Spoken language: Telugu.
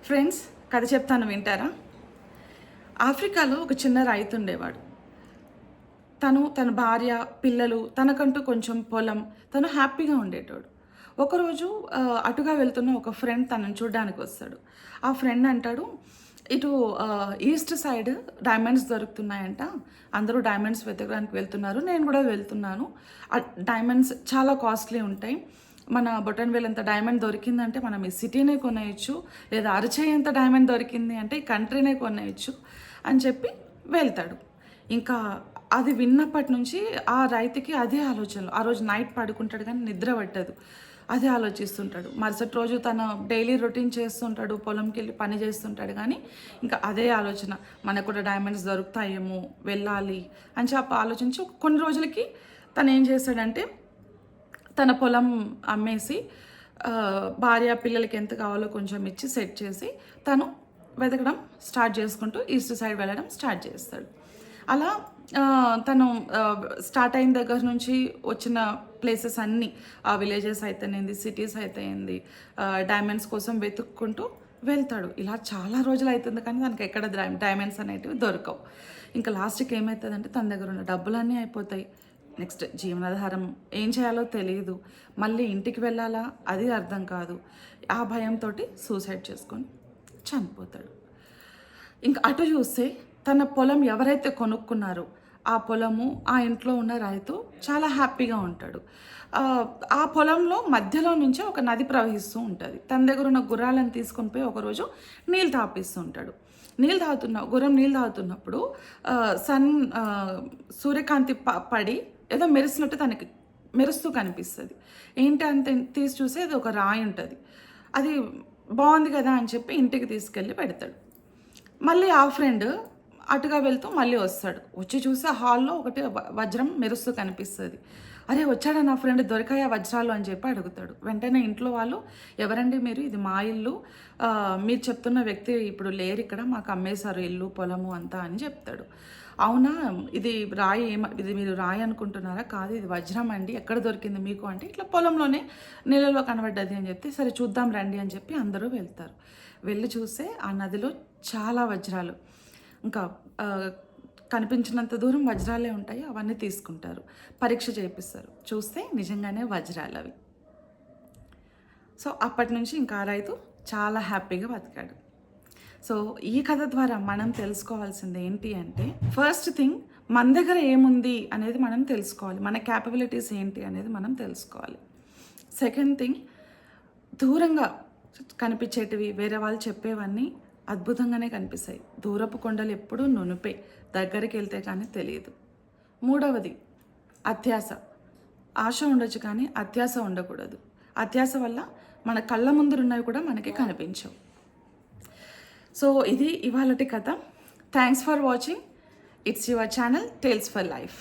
ఫ్రెండ్స్, కథ చెప్తాను వింటారా? ఆఫ్రికాలో ఒక చిన్న రైతు ఉండేవాడు. తన భార్య, పిల్లలు, తనకంటూ కొంచెం పొలం, తను హ్యాపీగా ఉండేటోడు. ఒకరోజు అటుగా వెళ్తున్న ఒక ఫ్రెండ్ తనని చూడ్డానికి వస్తాడు. ఆ ఫ్రెండ్ అంటాడు, ఇటు ఈస్ట్ సైడ్ డైమండ్స్ దొరుకుతున్నాయంట. అందరూ డైమండ్స్ వెతకడానికి వెళ్తున్నారు. నేను కూడా వెళ్తున్నాను. డైమండ్స్ చాలా కాస్ట్లీ ఉంటాయి. మన బొటన్ అంత డైమండ్ దొరికిందంటే మనం ఈ సిటీనే కొనేయచ్చు, లేదా అరచేయంత డైమండ్ దొరికింది అంటే ఈ కంట్రీనే కొనేయచ్చు అని చెప్పి వెళ్తాడు. ఇంకా అది విన్నప్పటి నుంచి ఆ రైతుకి అదే ఆలోచనలు. ఆ రోజు నైట్ పడుకుంటాడు కానీ నిద్ర పట్టదు. అదే ఆలోచిస్తుంటాడు. మరుసటి రోజు తన డైలీ రొటీన్ చేస్తుంటాడు, పొలంకి వెళ్ళి పని చేస్తుంటాడు. కానీ ఇంకా అదే ఆలోచన, మనకు కూడా డైమండ్స్ దొరుకుతాయేమో, వెళ్ళాలి అని చెప్పి ఆలోచించి కొన్ని రోజులకి తను ఏం చేస్తాడంటే తన పొలం అమ్మేసి భార్య పిల్లలకి ఎంత కావాలో కొంచెం ఇచ్చి సెట్ చేసి తను వెతకడం స్టార్ట్ చేసుకుంటూ ఈస్ట్ సైడ్ వెళ్ళడం స్టార్ట్ చేస్తాడు. అలా తను స్టార్ట్ అయిన దగ్గర నుంచి వచ్చిన ప్లేసెస్ అన్నీ, ఆ విలేజెస్ అయితేనేంది, సిటీస్ అయితేంది, డైమండ్స్ కోసం వెతుక్కుంటూ వెళ్తాడు. ఇలా చాలా రోజులు అవుతుంది కానీ తనకి ఎక్కడ డైమండ్స్ అనేటివి దొరకవు. ఇంకా లాస్ట్కి ఏమవుతుందంటే తన దగ్గర ఉన్న డబ్బులన్నీ అయిపోతాయి. నెక్స్ట్ జీవనాధారం ఏం చేయాలో తెలియదు. మళ్ళీ ఇంటికి వెళ్ళాలా అది అర్థం కాదు. ఆ భయంతో సూసైడ్ చేసుకొని చనిపోతాడు. ఇంకా అటు చూస్తే తన పొలం ఎవరైతే కొనుక్కున్నారో ఆ పొలము, ఆ ఇంట్లో ఉన్న రైతు చాలా హ్యాపీగా ఉంటాడు. ఆ పొలంలో మధ్యలో నుంచే ఒక నది ప్రవహిస్తూ ఉంటుంది. తన దగ్గర ఉన్న గుర్రాలను తీసుకొని పోయి ఒకరోజు నీళ్ళు తాపిస్తూ ఉంటాడు. గుర్రం నీళ్ళు తాగుతున్నప్పుడు సూర్యకాంతి పడి ఏదో మెరిసినట్టు తనకి మెరుస్తూ కనిపిస్తుంది. ఏంటి అంటే తీసి చూసి అది ఒక రాయి ఉంటుంది. అది బాగుంది కదా అని చెప్పి ఇంటికి తీసుకెళ్ళి పెడతాడు. మళ్ళీ ఆ ఫ్రెండ్ అటుగా వెళ్తూ మళ్ళీ వస్తాడు. వచ్చి చూస్తే హాల్లో ఒకటి వజ్రం మెరుస్తూ కనిపిస్తుంది. అరే వచ్చాడా నా ఫ్రెండ్, దొరికాయా వజ్రాలు అని చెప్పి అడుగుతాడు. వెంటనే ఇంట్లో వాళ్ళు, ఎవరండి మీరు, ఇది మా ఇల్లు, మీరు చెప్తున్న వ్యక్తి ఇప్పుడు లేరు ఇక్కడ, మాకు అమ్మేశారు ఇల్లు పొలము అంతా అని చెప్తాడు. అవునా, ఇది రాయి ఇది మీరు రాయి అనుకుంటున్నారా? కాదు, ఇది వజ్రం అండి, ఎక్కడ దొరికింది మీకు అంటే ఇట్లా పొలంలోనే నీళ్ళలో కనబడ్డది అని చెప్తే సరే చూద్దాం రండి అని చెప్పి అందరూ వెళ్తారు. వెళ్ళి చూస్తే ఆ నదిలో చాలా వజ్రాలు, ఇంకా కనిపించినంత దూరం వజ్రాలే ఉంటాయి. అవన్నీ తీసుకుంటారు, పరీక్ష చేపిస్తారు. చూస్తే నిజంగానే వజ్రాలు అవి. సో అప్పటి నుంచి ఇంకా రైతు చాలా హ్యాపీగా బతికాడు. సో ఈ కథ ద్వారా మనం తెలుసుకోవాల్సింది ఏంటి అంటే, ఫస్ట్ థింగ్ మన దగ్గర ఏముంది అనేది మనం తెలుసుకోవాలి, మన క్యాపబిలిటీస్ ఏంటి అనేది మనం తెలుసుకోవాలి. సెకండ్ థింగ్, దూరంగా కనిపించేటివి వేరే వాళ్ళు చెప్పేవన్నీ అద్భుతంగానే కనిపిస్తాయి. దూరపు కొండలు ఎప్పుడూ నునుపే, దగ్గరికి వెళ్తే కానీ తెలియదు. మూడవది అత్యాశ. ఆశ ఉండొచ్చు కానీ అత్యాశ ఉండకూడదు. అత్యాశ వల్ల మన కళ్ళ ముందురున్నవి కూడా మనకి కనిపించవు. సో ఇది ఇవాళటి కథ. Thanks for watching. It's your channel tales for life.